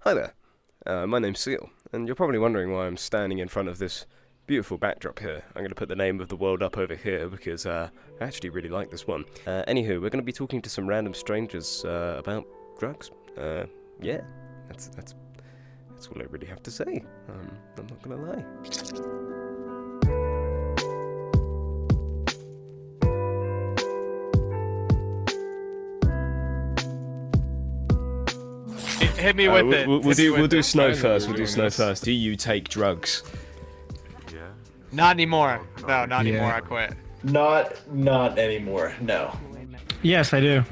Hi there, my name's Seal, and you're probably wondering why I'm standing in front of this beautiful backdrop here. I'm going to put the name of the world up over here because I actually really like this one. Anywho, we're going to be talking to some random strangers about drugs. Yeah, that's all I really have to say. I'm not going to lie. Hit me with it. We'll do snow first. We'll do snow first. Do you take drugs? Yeah. Not anymore. No, not anymore. I quit. Not anymore. No. Yes, I do.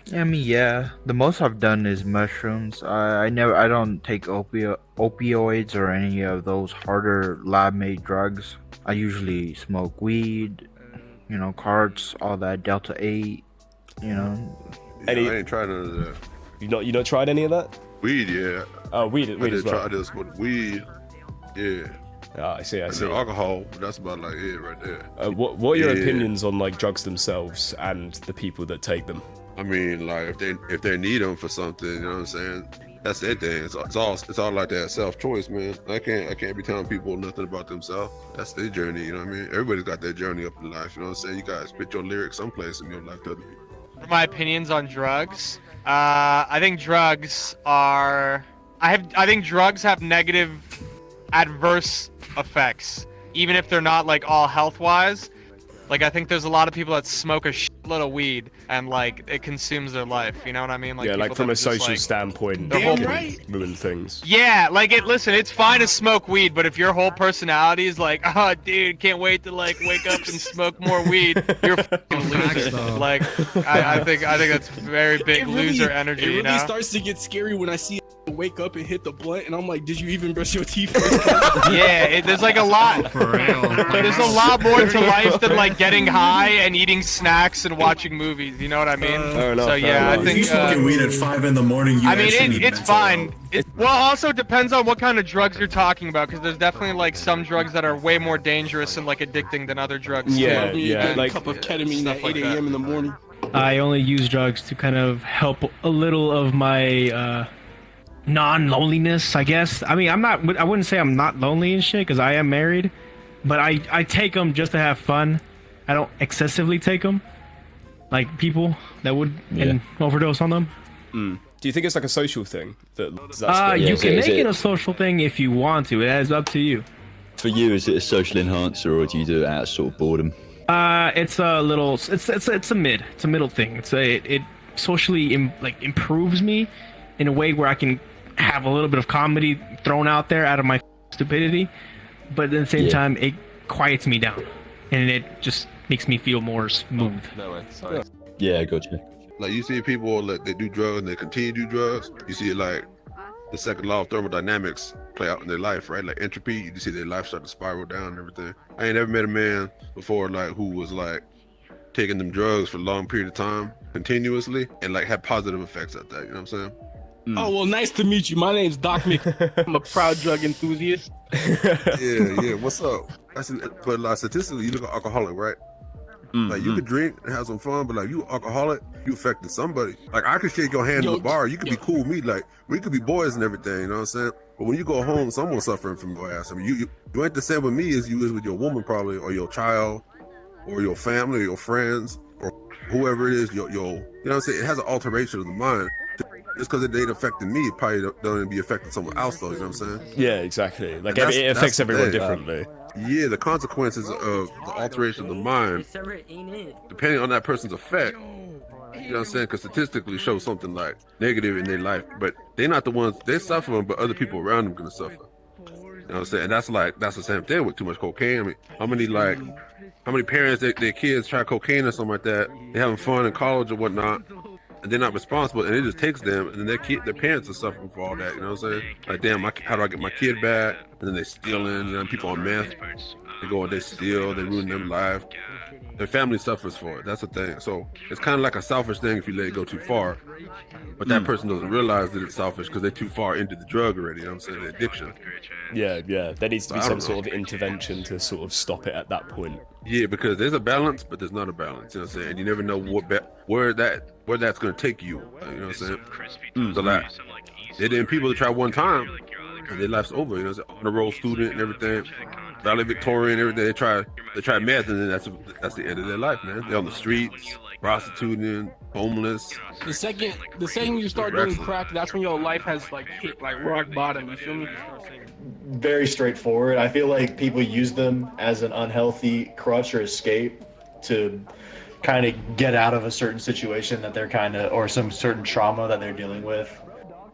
Yeah. The most I've done is mushrooms. I don't take opioids or any of those harder lab-made drugs. I usually smoke weed, carts, all that, Delta 8, Yeah, I ain't tried none of that. You not tried any of that? Weed, yeah. Oh, weed as well. I did smoke weed. Yeah. Ah, I see. And then alcohol, that's about like it right there. What are your opinions on like drugs themselves and the people that take them? I mean, like if they need them for something, you know what I'm saying? That's their thing. It's all like that self-choice, man. I can't be telling people nothing about themselves. That's their journey, you know what I mean? Everybody's got their journey up in life, you know what I'm saying? You gotta spit your lyrics someplace in your life to other people. For my opinions on drugs, I think drugs are. I think drugs have negative, adverse effects, even if they're not like all health-wise. Like I think there's a lot of people that smoke a shitload of weed and like it consumes their life. You know what I mean? Like yeah, like from a social standpoint, their whole ruin things. Yeah, like listen, it's fine to smoke weed, but if your whole personality is like, oh, dude, can't wait to like wake up and smoke more weed, you're a fucking loser. Like, I think that's very big loser energy. It you know? really starts to get scary when I see wake up and hit the blunt, and I'm like, did you even brush your teeth? Yeah, there's like a lot. For real. There's a lot more to life than like getting high and eating snacks and watching movies. You know what I mean? So yeah, I think. You smoking weed at 5 in the morning. I mean, it's fine. Well, also depends on what kind of drugs you're talking about, because there's definitely like some drugs that are way more dangerous and like addicting than other drugs. Yeah, Like like a cup of ketamine at 8 like a.m. in the morning. I only use drugs to kind of help a little of my non-loneliness, I guess. I mean, I wouldn't say I'm not lonely and shit, because I am married, but I take them just to have fun. I don't excessively take them, like people that would overdose on them. Do you think it's like a social thing? That's you can make it a social thing if you want to. It is up to you. For you, is it a social enhancer, or do you do it out of sort of boredom? It's a little. It's a middle thing. It socially improves me in a way where I can have a little bit of comedy thrown out there out of my stupidity, but at the same time it quiets me down and it just makes me feel more smooth. No way. Sorry. Yeah, gotcha. Like you see people like they do drugs and they continue to do drugs. You see like the second law of thermodynamics play out in their life, right? Like entropy, you see their life start to spiral down and everything. I ain't never met a man before like who was like taking them drugs for a long period of time continuously and like had positive effects at that, you know what I'm saying? Oh, well, nice to meet you. My name's Doc Mick. I'm a proud drug enthusiast. Yeah, what's up? But like statistically, you look at alcoholic, right? Like you could drink and have some fun, but like you alcoholic, you affected somebody. Like I could shake your hand in the bar, you could be cool with me, like we could be boys and everything, you know what I'm saying? But when you go home, someone's suffering from your ass. I mean, you ain't the same with me as you is with your woman probably, or your child, or your family, or your friends, or whoever it is. You know what I'm saying? It has an alteration of the mind. Just because it ain't affecting me, it probably don't even be affecting someone else though, you know what I'm saying? Yeah, exactly. Like it affects everyone differently. Yeah, the consequences of the alteration of the mind, depending on that person's effect, you know what I'm saying? Because statistically show something like negative in their life, but they're not the ones, they're suffering, but other people around them gonna suffer. You know what I'm saying? And that's the same thing with too much cocaine. I mean, how many parents, their kids try cocaine or something like that, they're having fun in college or whatnot, and they're not responsible, and it just takes them, and then their parents are suffering for all that, you know what I'm saying? Like, damn, how do I get my kid back? And then they stealing, and then people on meth, they go and they steal, they ruin their life. Their family suffers for it, that's the thing. So it's kind of like a selfish thing if you let it go too far, but that person doesn't realize that it's selfish because they're too far into the drug already, you know what I'm saying, the addiction. Yeah, there needs to be some sort of intervention to sort of stop it at that point. Yeah, because there's a balance, but there's not a balance, you know what I'm saying? And you never know where that's going to take you, you know what I'm saying? So like, And then people that try one time and their life's over. You know, it's an honor roll student and everything, valedictorian, everything. They try meth, and then that's the end of their life, man. They're on the streets, prostituting, homeless. The second you start doing crack, that's when your life has like hit like rock bottom. You feel me? Very straightforward. I feel like people use them as an unhealthy crutch or escape to kind of get out of a certain situation that they're or some certain trauma that they're dealing with.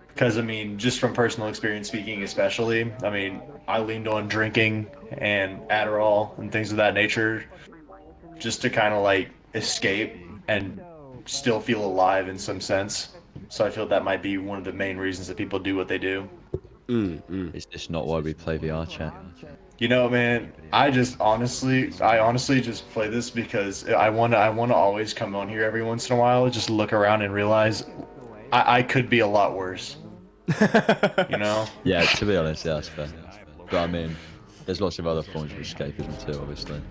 Because, I mean, just from personal experience speaking especially, I mean, I leaned on drinking and Adderall and things of that nature just to kind of like escape and still feel alive in some sense. So I feel that might be one of the main reasons that people do what they do. It's just not why we play VR chat. You know, man, I honestly just play this because I wanna always come on here every once in a while, just look around and realize I could be a lot worse. You know? Yeah, to be honest, yeah, that's fair. But I mean, there's lots of other forms of escapism too, obviously.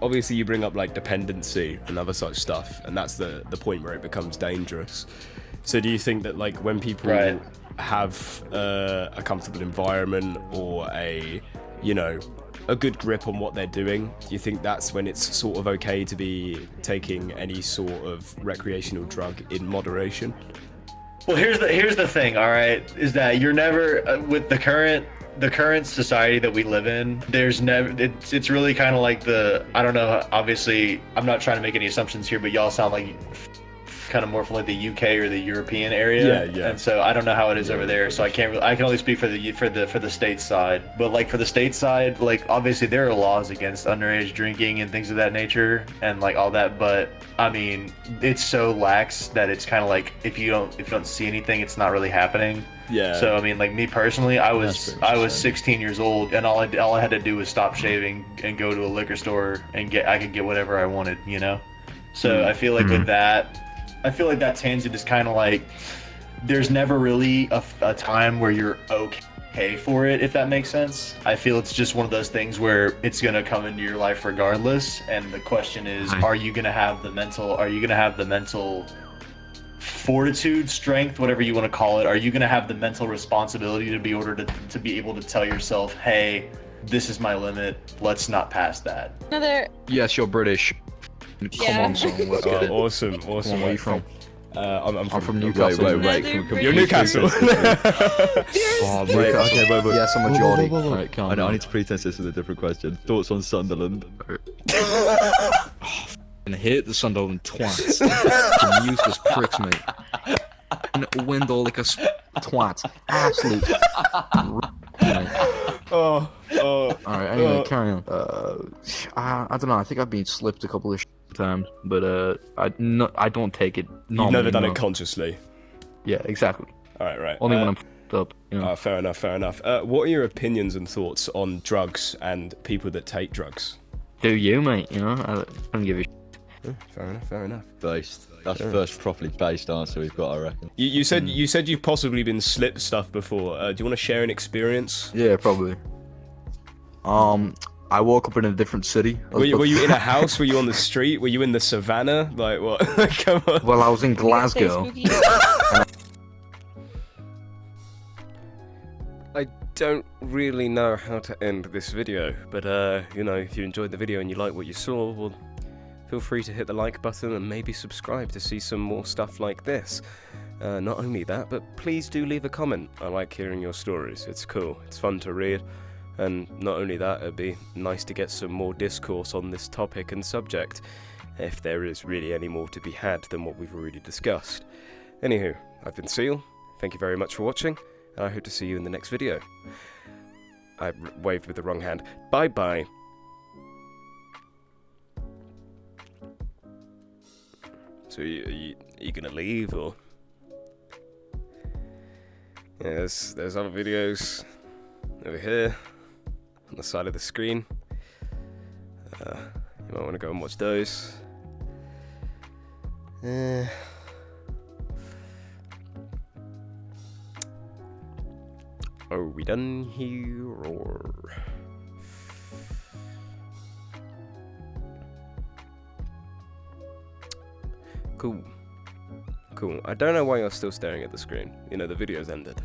Obviously, you bring up like dependency and other such stuff, and that's the point where it becomes dangerous. So do you think that like when people have a comfortable environment or a good grip on what they're doing, do you think that's when it's sort of okay to be taking any sort of recreational drug in moderation? Well, here's the thing, all right, is that you're never with the current society that we live in. There's never it's really kind of like I don't know. Obviously, I'm not trying to make any assumptions here, but y'all sound like kind of more from like the UK or the European area. Yeah. And so I don't know how it is over there. So I can only speak for the state side. But like for the state side, like obviously there are laws against underage drinking and things of that nature and like all that. But I mean, it's so lax that it's kind of like if you don't see anything, it's not really happening. Yeah. So I mean, like me personally, I was 16 years old, and all I had to do was stop shaving and go to a liquor store and I could get whatever I wanted, you know. So I feel like with that. I feel like that tangent is kind of like there's never really a time where you're okay for it, if that makes sense. I feel it's just one of those things where it's going to come into your life regardless. And the question is, are you going to have the mental fortitude, strength, whatever you want to call it? Are you going to have the mental responsibility to be able to tell yourself, hey, this is my limit. Let's not pass that. Yes, you're British. Come on, son. Let's get it. Awesome. Where are you from? I'm from Newcastle. Wait. You're Newcastle. Oh, wait. Okay, wait. Yes, I'm a Geordie. Alright, calm I down. need to pretest this with a different question. Thoughts on Sunderland? I hate the Sunderland twats. Some useless pricks, mate. And Wendell like a twat. Absolute. Alright, anyway, carry on. I don't know. I think I've been slipped a couple of times, but I don't take it. You've never done it consciously. Yeah, exactly. All right. Only when I'm f***ed up. You know? Fair enough. What are your opinions and thoughts on drugs and people that take drugs? Do you, mate? You know, I don't give a shit. Fair enough. Based. That's the first properly based answer we've got, I reckon. You said you've possibly been slipped stuff before. Do you want to share an experience? Yeah, probably. I woke up in a different city. Were you in a house? Were you on the street? Were you in the savannah? Like what? Come on. Well, I was in Glasgow. I don't really know how to end this video, but if you enjoyed the video and you like what you saw, well, feel free to hit the like button and maybe subscribe to see some more stuff like this. Not only that, but please do leave a comment. I like hearing your stories. It's cool. It's fun to read. And not only that, it'd be nice to get some more discourse on this topic and subject, if there is really any more to be had than what we've already discussed. Anywho, I've been Seal. Thank you very much for watching, and I hope to see you in the next video. I waved with the wrong hand. Bye-bye. So you gonna leave, or? Yeah, there's other videos over here on the side of the screen. You might want to go and watch those. Are we done here, or? Cool. I don't know why you're still staring at the screen. The video's ended.